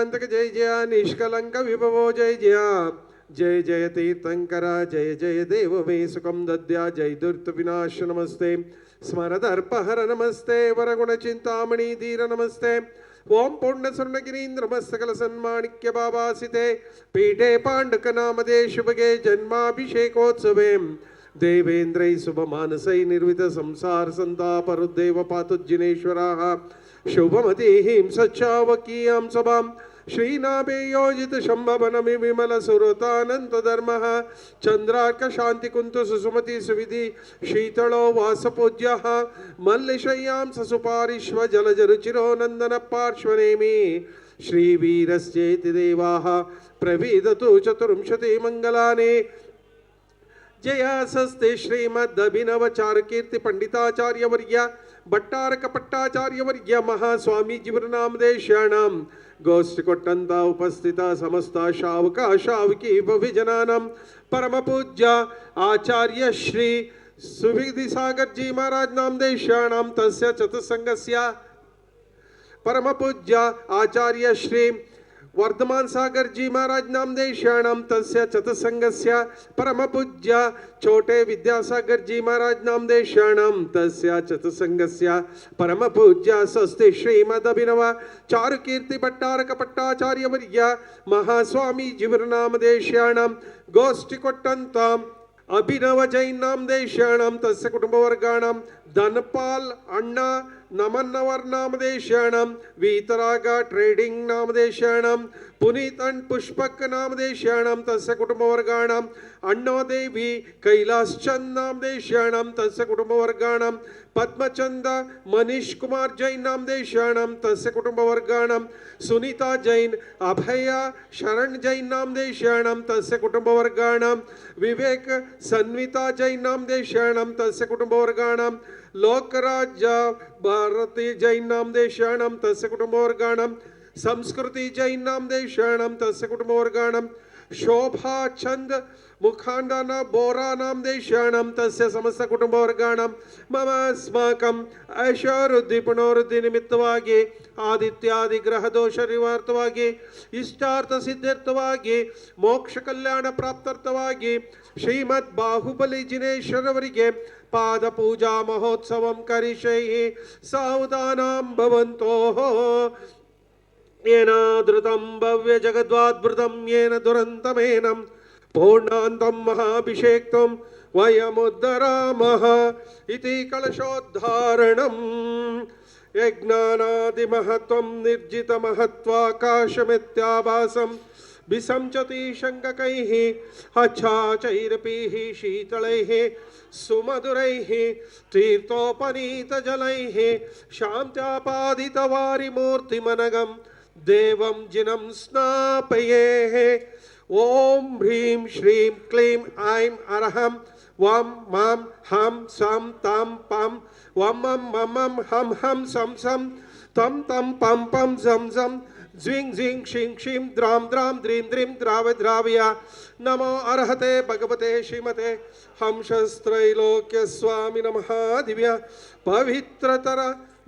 निरांतक जय जय, निष्कलंक विभवो जय जय, जय जय तीर्थंकर जय जय देव मे सुखम दद्या, जय दुर्त विनाश नमस्ते, स्मरदर्पहर नमस्ते, वरगुण चिंतामणि धीर नमस्ते, ओम पूर्ण स्वर्णगिरीन्द्र मस्तकल सन्माणिक्य बाबासिते पीठे पांडक नामदे शुभगे जन्माभिषेकोत्सवे देवेन्द्रै शुभमानसै निर्वित संसार संतापरुद्देव पातुज्जिनेश्वराः शुभमतीं सच्चावकीयां सभां श्रीनाभे योजित शंभवनमि विमल सुरतानंत धर्मः चंद्रार्क शांति कुंतु सुसुमति सुविधि शीतलो वासपूज्यः मल्लिशय्यां ससुपारिश्व जलजरुचिरो नंदन पार्श्वनेमि श्रीवीरश्चेति देवाः प्रविदतु चतुर्विंशति मंगलानि जयासस्ते श्रीमदभिनवचार कीर्ति पंडिताचार्यवर्य भट्टारक पट्टाचार्यवर्य महास्वामी जीवनामदेशाणां गोष्ठी कोट्टंत उपस्थित समस्त शावक शावकी भविजनानां परम पूज्य आचार्य श्री सुविधि सागर जी महाराज नामदेशाणां तस्य चतुस्संगस्य परम पूज्य आचार्य श्री वर्धमान सागर जी महाराज नामदेशाणां तस्य चतुस्संगस्य परम पूज्य छोटे विद्यासागर जी महाराज नामदेशाणां तस्य चतुस्संगस्य परम पूज्य स्वस्ति श्रीमदभिनव चारुकीर्ति भट्टारक पट्टाचार्यवर्य महास्वामी जीवनामदेशाणां गोष्ठी कोट्टंतां अभिनव जैन नामदेशाणां तस्य कुटुंबवर्गाणां धनपाल अण्णा नमन्नवर नामदेशाणां वीतराग ट्रेडिंग नामदेशाणां पुनीत and पुष्पक नामदेशाणां तस्य कुटुंबवर्गाणां अण्णादेवी कैलासचंद नामदेशाणां तस्य कुटुंबवर्गाणां पद्मचंद मनीष कुमार जैन नामदेशाणां तस्य कुटुंबवर्गाणां सुनीता जैन अभया शरण जैन नामदेशाणां तस्य कुटुंबवर्गाणां विवेक सन्विता जैन नामदेशाणां तस्य कुटुंबवर्गाणां लोकराज भारती जैन नामदेशाणां तस्य कुटुंबवर्गाणां संस्कृति जैन नामदेशाणां तस्य कुटुंबवर्गाणां शोभा चंद मुखांडन बोरा नामदेशाणां तस्य समस्त कुटुंबवर्गाणां मम अस्माकं ऐश्वर्य पुनरुद्धि निमित्तವಾಗಿ आदित्यादि ग्रह दोष निवाರ್ತವಾಗಿ इष्टार्थ सिद्ध्यर्थವಾಗಿ ಮೋಕ್ಷ ಕಲ್ಯಾಣ ಪ್ರಾಪ್ತಾರ್ಥವಾಗಿ ಶ್ರೀಮದ್ ಬಾಹುಬಲಿ ಜಿನೇಶ್ವರವರಿಗೆ पाद पूजा महोत्सव करिष्ये सावधानं भवन्तो येन धृतं भव्य जगद्वाद्भुतं येन दुरन्तमेनं पूर्णान्तं महाभिषेक्तं वयमुद्धरामः इति कलशोद्धारणम् यज्ञानादिमहत्वं निर्जितमहत्वाकाशमित्याभासं विसंचति शङ्ककैः अच्छाचैरपीः शीतलैः सुमधुरैः तीर्थोपनीतजलैः शान्त्यापादितवारिमूर्तिमनगं देवं जिनं स्नापयेः ॐ ह्रीं श्रीं क्लीं ऐं अरहं वं मं हं सं तं पं वं मं मम हं हं सं सं तं तं पं पं झं झं ज्विं ज्विं क्षिं क्षिं द्रां द्रां द्रीं द्रीं द्राव द्रावया नमो अर्हते भगवते श्रीमते हंसस्त्रैलोक्य स्वामी नमः दिव्य पवित्रतर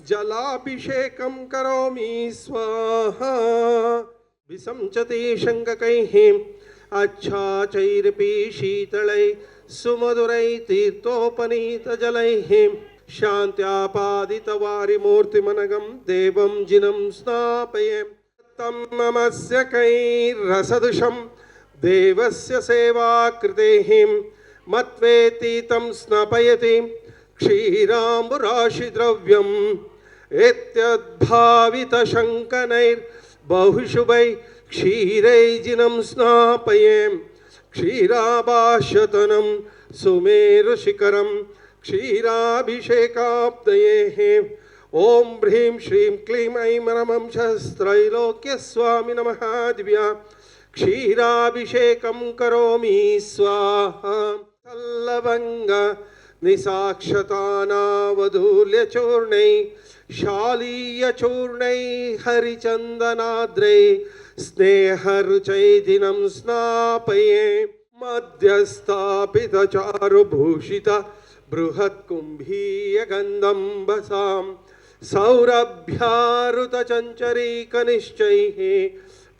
जलाभिषेकं करोमि स्वाहा विसंचति शङ्ककैः अच्छाचैरपि शीतलै सुमधुरै तीर्थोपनीतजलैः शान्त्यापादितवारिमूर्तिमनगं देवं जिनं स्नापये तं नमस्य कैरसदृशं देवस्य सेवाकृतेः मत्वेति तं स्नापयति क्षीराम्बुराशिद्रव्यम् एत्यद्भावितशङ्कनैर्बहुशुभै क्षीरैर्जिनं स्नापये क्षीराभाष्यतनं सुमेरुशिखरं क्षीराभिषेकाब्दयेः ॐ ह्रीं श्रीं क्लीं ऐं रमं शस्त्रैलोक्य स्वामी नमः दिव्या क्षीराभिषेकं करोमि स्वाहा लवंग निसाक्षतानावधूल्यचूर्णै शालीयचूर्णै हरिचन्दनाद्रै स्नेहरुचै दिनं स्नापये मध्यस्थापितचारुभूषित बृहत्कुम्भीयगन्धं वसां सौरभ्यारुतचञ्चरीकनिश्चैः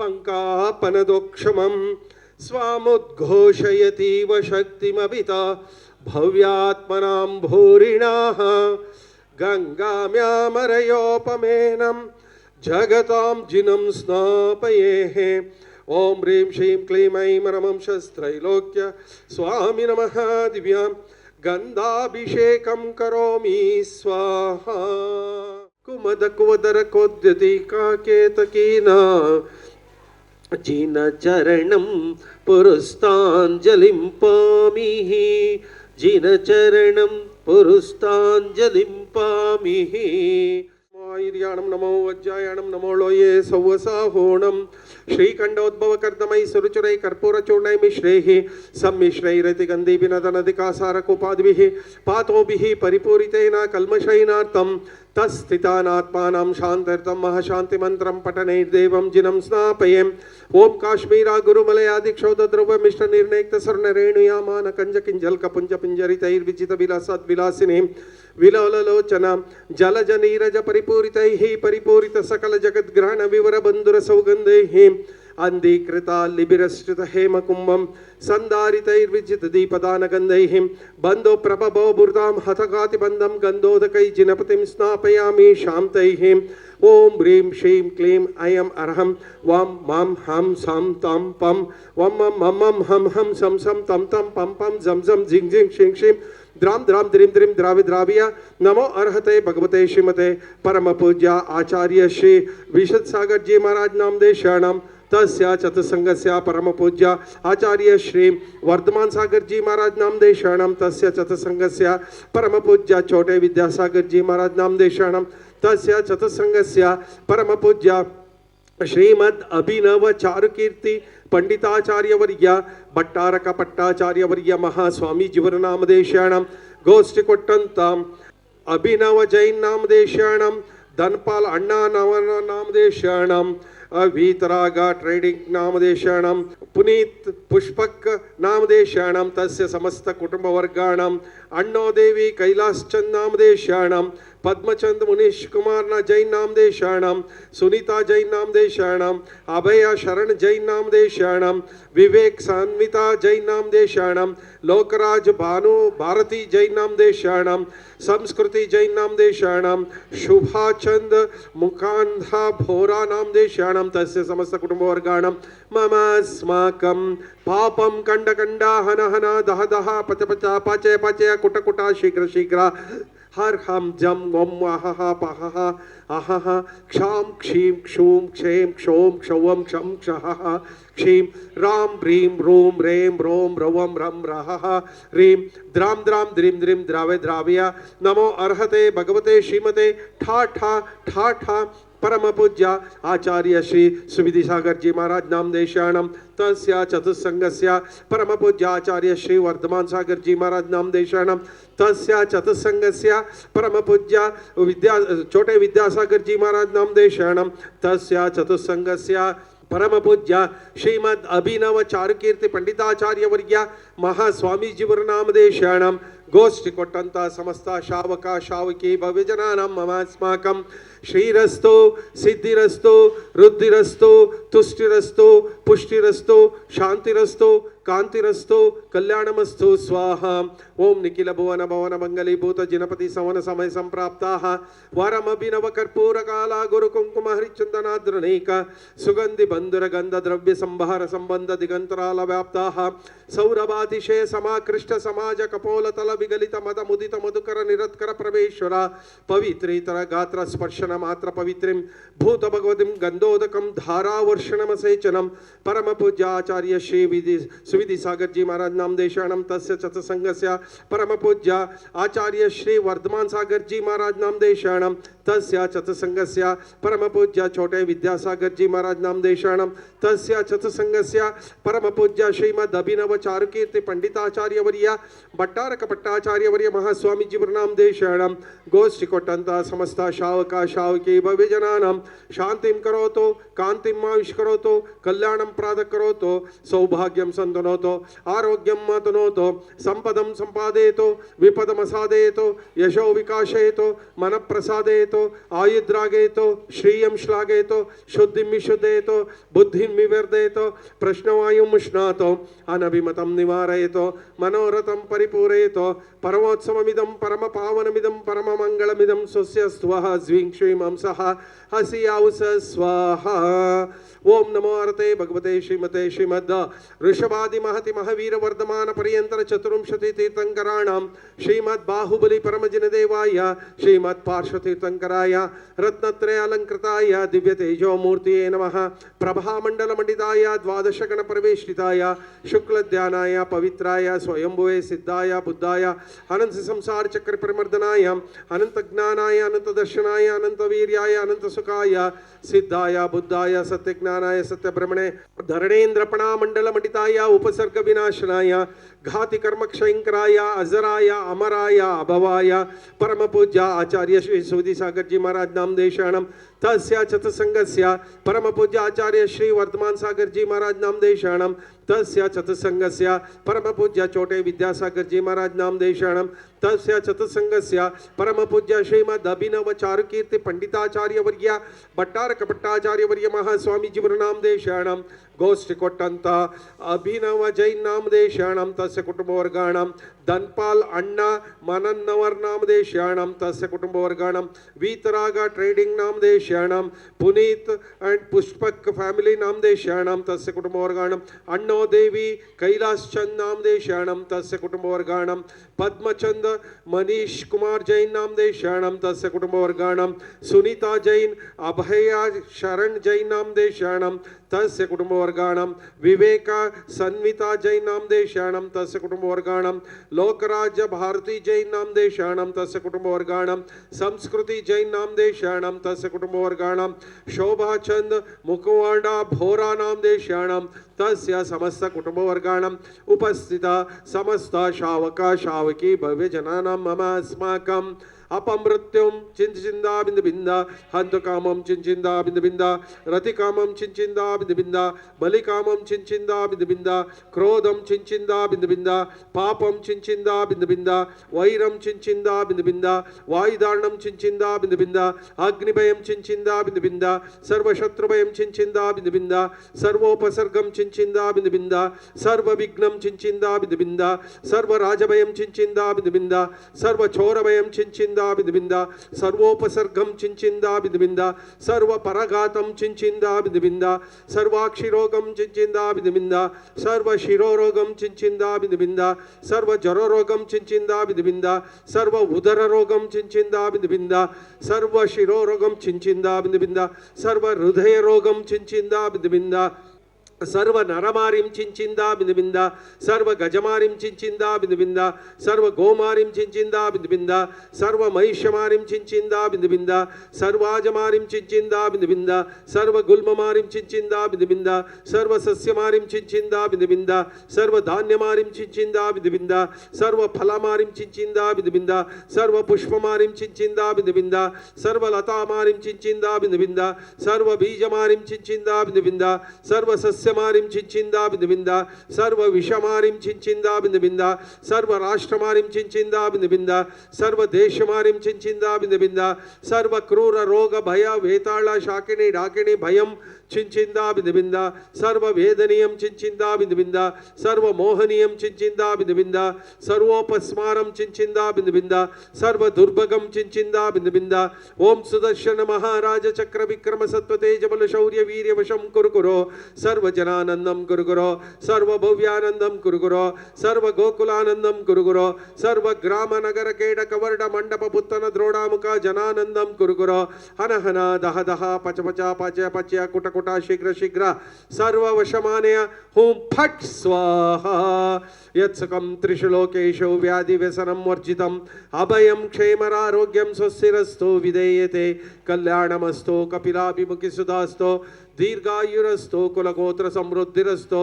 पंकापनदोक्षमं स्वामुद्घोषयतीव शक्तिमभिता भव्यात्मनां भूरिणाः गंगाम्यामरयोपमेनं जगतां जिनं स्नापयेः। ओम ह्रीं श्रीं क्लीं ऐं रमं शस्त्रैलोक्य स्वामी नमः। दिव्यां गंधाभिषेकं करोमि स्वाहा। कुमद कुवदर कोद्यति काकेतकीना जिन चरणं पुरस्तांजलिं पामिः। जिन चरणं पुरस्तांजलिं पामिः। ईर्याणं नमो वज्रायाणं नमो लोये सौवसाहोणं श्रीखंडोद्भवकर्दमयि सुरुचिरै कर्पूरचूर्णै मिश्रैः सम्मिश्रैरतिगन्धिभिनदनदिकासारकोपादिभिः पातोभिः परिपूरितेन कल्मषैनार्तं तत्स्थितानात्मानां शान्त्यर्थं महाशान्तिमन्त्रं पठनैर्देवं जिनं स्नापयेम्। ओम काश्मीरा गुरुमलयादिक्षौद्रवमिष्टनिर्णयक्तस्वर्णरेणुयामानकञ्जकिञ्जल्कपुञ्जपिञ्जरितैर्विजितविलासाद्विलासिनीं विलोललोचनां जलजनीरजपरिपूरितैः परिपूरितसकलजगद्ग्रहणविवरबन्धुरसौगन्धैः अंधीकृता लिबिरश्रित हेमकुंभं संदारितैर्विजित दीपदानगंधैः बंधो प्रभवो बुर्दां हतगातिबन्धं गंधोदकै जिनपतिं स्नापयामि शान्तैः। ओम ह्रीं श्रीं क्लीं ऐं अरहं वां मां हं सं तं पं वं मं मं हं हं सं सं तं तं पं पं झं झं झिं झिं शिं शिं द्रां द्रां द्रीं द्रीं द्रावि द्राविया। नमो अर्हते भगवते श्रीमते परम पूज्या आचार्य श्री विशद सागर जी महाराज नामदेव शरणम। तस्य चतुसंगस्य परम पूज्य आचार्य श्री वर्धमान सागर जी महाराज नामदेव शरणम। तस्य चतुसंगस्य परम पूज्य छोटे विद्यासागर जी महाराज नामदेव शरणम। तस्य चतुसंगस्य परम पूज्य श्रीमद अभिनव चारुकीर्ति पंडिताचार्यवर्य भट्टारक पट्टाचार्यवर्य महास्वामी जीवनामदेव शरणम। गोष्ठी कोट्टंतम अभिनव जैन नामदेव शरणम। धनपाल अण्णा नामदेव शरणम। वीतरागा ट्रेडिंग नामदेव शरणम। पुनीत पुष्पक नामदेव शरणम। तस्य समस्त कुटुंबवर्गाणाम अण्णोदेवी कैलासचंद नामदेव शरणम। पद्मचंद मुनीश कुमार जैन नामदेव शरणम। सुनीता जैन नामदेव शरणम। अभया शरण जैन नामदेव शरणम। विवेक सान्विता जैन नामदेव शरणम। लोकराज भानु भारती जैन नामदेव शरणम। संस्कृति जैन नामदेव शरणम। शुभाचंद मुकांधा भोरा नामदेव शरणम। तस्य समस्त कुटुंबवर्गाणां मम अस्माकं पापं कंडकंडा हन हन दह दह पच पच पचय पचय कुट कुटा शीघ्र शीघ्र हर हम जम वम अहह पहह अहह क्षाम क्षीम क्षूम क्षेम क्षोम क्षौम क्षम क्षहः क्षीम राम ह्रीं रूम रेम रोम रवम रम रहः ह्रीं द्राम द्राम द्रीं द्रीं द्रावे द्राविया। नमो अर्हते भगवते श्रीमते ठा ठा ठा ठा परम पूज्य आचार्य श्री सुविधि सागर जी महाराज नामदेव शरणम। तस्य चतुस्संगस्य परम पूज्य आचार्य श्री वर्धमान सागर जी महाराज नामदेव शरणम। तस्य चतुस्संगस्य परम पूज्य छोटे विद्यासागर जी महाराज नामदेव शरणम। तस्य चतुस्संगस्य परम पूज्य श्रीमद अभिनव चारुकीर्ति पंडिताचार्य वर्य महास्वामी जीवनामदेव शरणम। गोष्ठी कोट्टंत समस्त शावका शावकी भव्यजनानां ममास्माकं श्रीरस्तु सिद्धिरस्तु रुद्धिरस्तु तुष्टिरस्तु पुष्टिरस्तु शांतिरस्तु कांतिरस्तु कल्याणमस्तु स्वाहा। ओम निखिल भुवन भवन मंगलीभूत जिनपति सवन समय संप्राप्ताः वरमभिनव कर्पूर काला गुरु कुंकुम हरिचंदनाद्रणैक सुगंधि बंधुर गंध द्रव्य संभार संबंध दिगंतराल व्याप्ताः सौरभातिशय समाकृष्ट समाज कपोल तल विगलित मद मुदित मधुकर निरत्कर प्रवेश्वर पवित्रेतर गात्र स्पर्शन मात्र पवित्रिं भूत भगवतीं गंधोदकं धारावर्षणमसेचनं परम पूज्य आचार्य श्री सुविधि सागर जी महाराज नामदेव शरणम। तस्य चतुसंगस्य परम पूज्य आचार्य श्री वर्धमान सागर जी महाराज नामदेव शरणम। तस्य चतुसंगस्य परम पूज्य छोटे विद्यासागर जी महाराज नामदेव शरणम। तस्य चतुसंगस्य परम पूज्य श्रीमद अभिनव चारुकीर्ति पंडिताचार्य वर्य भट्टारक पट्टाचार्य वर्य महास्वामी जीवनामदेव शरणम। गोष्ठी कोट्टंत समस्त शावका शावकी भव्यजनानां शांतिं करोतु कान्तिमाविष्करोतु कल्याणं प्रातःकरोतु सौभाग्यं सन्तनोतु आरोग्यं मातनोतु संपदं सम्पादयतु विपदमसादयतु यशो विकासयतु मनप्रसादयतु आयुद्रागयतु श्रियं श्लाघयतु शुद्धिं विशुद्धयतु बुद्धिं विवर्धयतु प्रश्नवायुं उष्णातु अनभिमतं निवारयतु मनोरथं परिपूरयतु परमोत्सवमिदं परमपावनमिदं परममङ्गलमिदं स्वस्य स्वः ज्वीं श्रीं हंसः हसियाउस स्वाहा। ओम नमो अरते भगवते श्रीमते श्रीमद् ऋषभादि महति महावीर वर्धमान पर्यंतर चतुर्विंशति तीर्थंकराणां श्रीमद् बाहुबली परमजिन देवाय श्रीमद् पार्श्व तीर्थंकराय रत्नत्रय अलंकृताय दिव्य तेजो मूर्तिये नमः। प्रभा मंडल मंडिताय द्वादश गण प्रवेशिताय शुक्ल ध्यानाय पवित्राय स्वयंभुवे सिद्धाय बुद्धाय अनंत संसार चक्र प्रमर्दनाय अनंत ज्ञानाय अनंत दर्शनाय अनंत वीर्याय अनंत सुखाय सिद्धाय बुद्धाय सत्य ज्ञानाय सत्य ब्रह्मणे धरणेन्द्रपणा मंडल मंडिताय उपसर्ग विनाशनाय घाति कर्म क्षयंकराय अजराय अमराय अभवाय परम पूज्य आचार्य श्री सूदी सागर जी महाराज नाम देशाणम तस्य चतुसंगस्य परम पूज्य आचार्य श्री वर्धमान सागर जी महाराज नाम देशाणम तस्य चतुसंगस्य परम पूज्य चोटे विद्यासागर जी महाराज नाम देशाणम तस्य चतुसंगस्य परम पूज्य श्रीमद अभिनव चारुकीर्ति पंडिताचार्य वर्य भट्टारक भट्टाचार्य वर्य महास्वामी जीवर नाम देशाणम गोष्ठी कोट्टंत अभिनव जैन नाम देशाणम तस्य कुटुंब वर्गाणम धनपाल अण्णा मनन्नवर नाम देशाणम तस्य कुटुंब वर्गाणम वीतराग ट्रेडिंग नाम देशाणम पुनीत एंड पुष्पक फैमिली नाम देशाणम तस्य कुटुंब वर्गाणम अण्णो देवी कैलास चंद नाम देशाणम तस्य कुटुंब वर्गाणम पद्मचंद मनीष कुमार जैन नाम देशाणम तस्य कुटुंब वर्गाणम सुनीता जैन अभया शरण जैन नाम देशाणम तस्य कुटुंब वर्गाणम विवेका सन्विता जैन नाम देशाणम तस्य कुटुंब वर्गाणम लोकराज भारती जैन नाम देशाणम तस्य कुटुंब वर्गाणम संस्कृति जैन नाम देशाणम तस्य कुटुंब वर्गाणम शोभा चंद मुकुवांडा भोरा नाम देशाणम तस्य समस्त कुटुंब वर्गाणम उपस्थित समस्त शावका शावकी भव्य जनानां मम अस्माकं अपमृत्युं चिंचिंदा बिंद बिंदा हंत कामं चिंचिंदा बिंद बिंदा रति कामं चिंचिंदा बिंद बिंदा बलि कामं चिंचिंदा बिंद बिंदा क्रोधं चिंचिंदा बिंद बिंदा पापं चिंचिंदा बिंद बिंदा वैरं चिंचिंदा बिंद बिंदा वायुदारणं चिंचिंदा बिंद बिंदा अग्निभयं चिंचिंदा बिंद बिंदा सर्वशत्रुभयं चिंचिंदा बिंद बिंदा सर्वोपसर्गं चिंचिंदा बिंद बिंदा सर्वविघ्नं चिंचिंदा बिंद बिंदा सर्वराजभयं चिंचिंदा बिंद बिंदा सर्वचोरभयं चिंचिंदा बिंद बिंदा सर्वोपसर्गं चिंचिंदा बिंद बिंदा सर्वपरघातं चिंचिंदा बिंद बिंदा सर्वाक्षिरोगं चिंचिंदा बिंद बिंदा सर्वशिरोरोगं चिंचिंदा बिंद बिंदा सर्वजरोरोगं चिंचिंदा बिंद बिंदा सर्व उदररोगं चिंचिंदा बिंद बिंदा सर्वशिरोरोगं चिंचिंदा बिंद बिंदा सर्वहृदयरोगं चिंचिंदा बिंद बिंदा सर्व नरमारिं चिंचिंदा बिंद बिंदा सर्व गजमारिं चिंचिंदा बिंद बिंदा सर्व गोमारिं चिंचिंदा बिंद बिंदा सर्व महिषमारिं चिंचिंदा बिंद बिंदा सर्वाजमारिं चिंचिंदा बिंद बिंदा सर्व गुल्ममारिं चिंचिंदा बिंद बिंदा सर्व सस्यमारिं चिंचिंदा बिंद बिंदा सर्व धान्यमारिं चिंचिंदा बिंद बिंदा सर्व फलमारिं चिंचिंदा बिंद बिंदा सर्व पुष्पमारिं चिंचिंदा बिंद बिंदा सर्व लतामारिं चिंचिंदा बिंद बिंदा सर्व बीजमारिं चिंचिंदा बिंद बिंदा सर्व सस्य मारिं चिंचिंदा बिंद बिंदा सर्व विषमारिं चिंचिंदा बिंद बिंदा सर्व राष्ट्रमारिं चिंचिंदा बिंद बिंदा सर्व देशमारिं चिंचिंदा बिंद बिंदा सर्व क्रूर रोग भय वेताळ शाकिनी डाकिनी भयं चिंचिंदा बिंद बिंदा सर्व वेदनीयं चिंचिंदा बिंद बिंदा सर्व मोहनीयं चिंचिंदा बिंद बिंदा सर्वोपस्मारं चिंचिंदा बिंद बिंदा सर्व दुर्भगं चिंचिंदा बिंद बिंदा ओम सुदर्शन महाराज चक्र विक्रम सत्व तेज बल शौर्य वीर्य वशं कुरु सर्व जनानंदं कुरु सर्व भव्यानंदं कुरु सर्व गोकुलानंदं कुरु सर्व ग्राम नगर केड कवर्ड मंडप पुत्तन द्रोणामुख जनानंदं कुरु हन हन दह दह पच पच पच पच कुट कुट शीघ्र शीघ्र सर्व वशमानय हुं फट स्वाहा यत्सकं त्रिशलोकेषु व्याधि व्यसनं वर्जितम् अभयं क्षेमरारोग्यं स्वस्तिरस्तु विधेयते कल्याणमस्तु कपिलाभिमुखि सुधास्तु दीर्घायुरस्तो कुलगोत्र समृद्धिरस्तो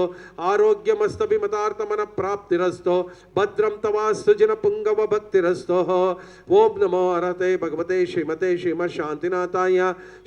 आरोग्यमस्तभिमतार्थमन प्राप्तिरस्तो भद्रं तवास्तु जिन पुंगव भक्तिरस्तो ओम नमो अरहते भगवते श्रीमते श्रीमत् शांतिनाथाय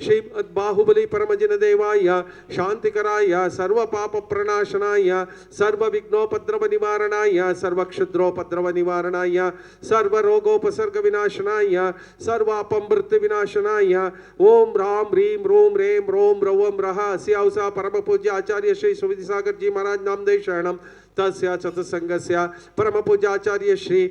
श्रीमद्बाहुबली परमजिन देवाय शांतिकराय सर्व पाप प्रणाशनाय सर्व विघ्नोपद्रव निवारणाय सर्व क्षुद्रोपद्रव निवारणाय सर्व रोगोपसर्ग विनाशनाय सर्वापमृत्यु विनाशनाय ओम राम ह्रीं रूम रेम रोम रवम रह अस्यावसा परम पूज्य आचार्य श्री सुविधि सागर जी महाराज नामदेव शरणम तस्य चतुसंगस्य परम पूज्य आचार्य श्री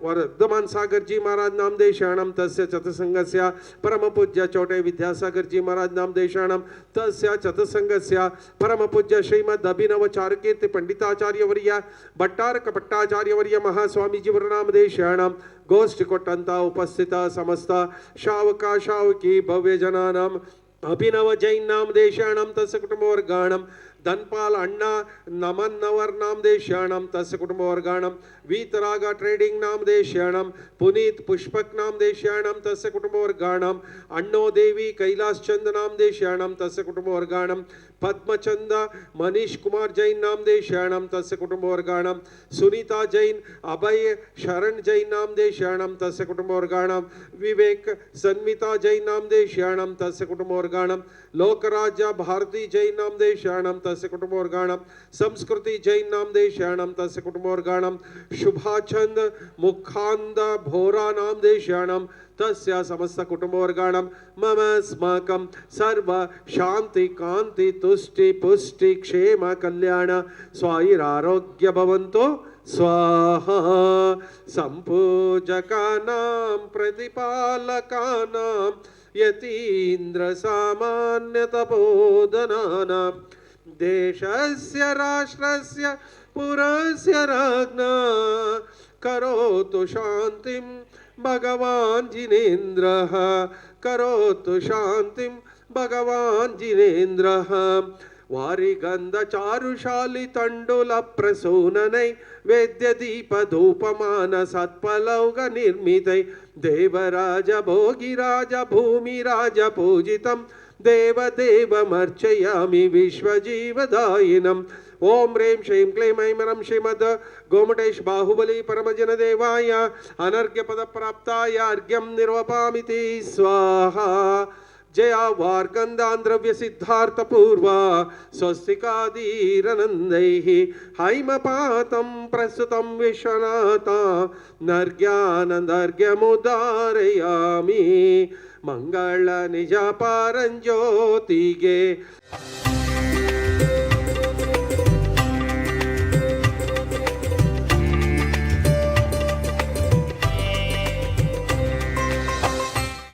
वर्धमान सागर जी महाराज नामदेव शरणम तस्य चतुसंगस्य परम पूज्य चोटे विद्यासागर जी महाराज नामदेव शरणम तस्य चतुसंगस्य परम पूज्य श्रीमद अभिनव चारुकीर्ति पंडिताचार्य वर्य भट्टारक भट्टाचार्य वर्य महास्वामी जी नामदेव शरणम गोष्ठी कोट्टंत उपस्थित समस्त शावका शावकी भव्य जनानाम अभिनव जैन नामदेव शरणम तस्य कुटुंबवर्गाणम धनपाल अण्णा नमन नवर नामदेव शरणम तस्य कुटुंबवर्गाणम वीतरागा ट्रेडिंग नामदेव शरणम पुनीत पुष्पक नामदेव शरणम तस्य कुटुंबवर्गाणम अण्णो देवी कैलास चंद नामदेव शरणम तस्य कुटुंबवर्गाणम पद्मचंद मनीष कुमार जैन नामदेव शरणम तस्य कुटुंबवर्गाणम सुनीता जैन अभय शरण जैन नामदेव शरणम तस्य कुटुंबवर्गाणम विवेक सन्मिता जैन नामदेव शरणम तस्य कुटुंबवर्गाणम लोकराज्य भारती जैन नामदेव शरणम तस्य कुटुंबवर्गाणम संस्कृति जैन नामदेव शरणम तस्य कुटुंबवर्गाणम शुभाचंद मुखांद भोरा नामदेव शरणम तस्य समस्त कुटुंबवर्गाणम मम अस्माकं सर्व शांति कांति तुष्टि पुष्टि क्षेम कल्याण स्वायुरारोग्य भवन्तु स्वाहा संपूजकानां प्रतिपालकानां यतीन्द्र सामान्य तपोधनानां देशस्य राष्ट्रस्य पुरस्य राज्ञा करोतु शांतिं भगवान् जिनेन्द्रः करोतु शांतिं भगवान् जिनेन्द्रः वारिगंध चारुशाली तंडुल प्रसूननै वेद्य दीप धूपमान सत्पलौग निर्मितै देवराज भोगिराज भूमिराज पूजितं देवदेवमर्चयामि विश्वजीवदायिनम् ओम ह्रीं श्रीं क्लीं ऐं ह्रं श्रीमद् गोमटेश बाहुबली परमजन देवाय अनर्घ्य पद प्राप्ताय अर्घ्यं निर्वपामिति स्वाहा जया वार्गंधान द्रव्य सिद्धार्थ पूर्वा स्वस्तिकादीरनंदैः हैमपातं प्रस्तुतं विश्वनाथा नर्घ्यानर्घ्यमुदारयामि मंगल निज पारंज्योतिगे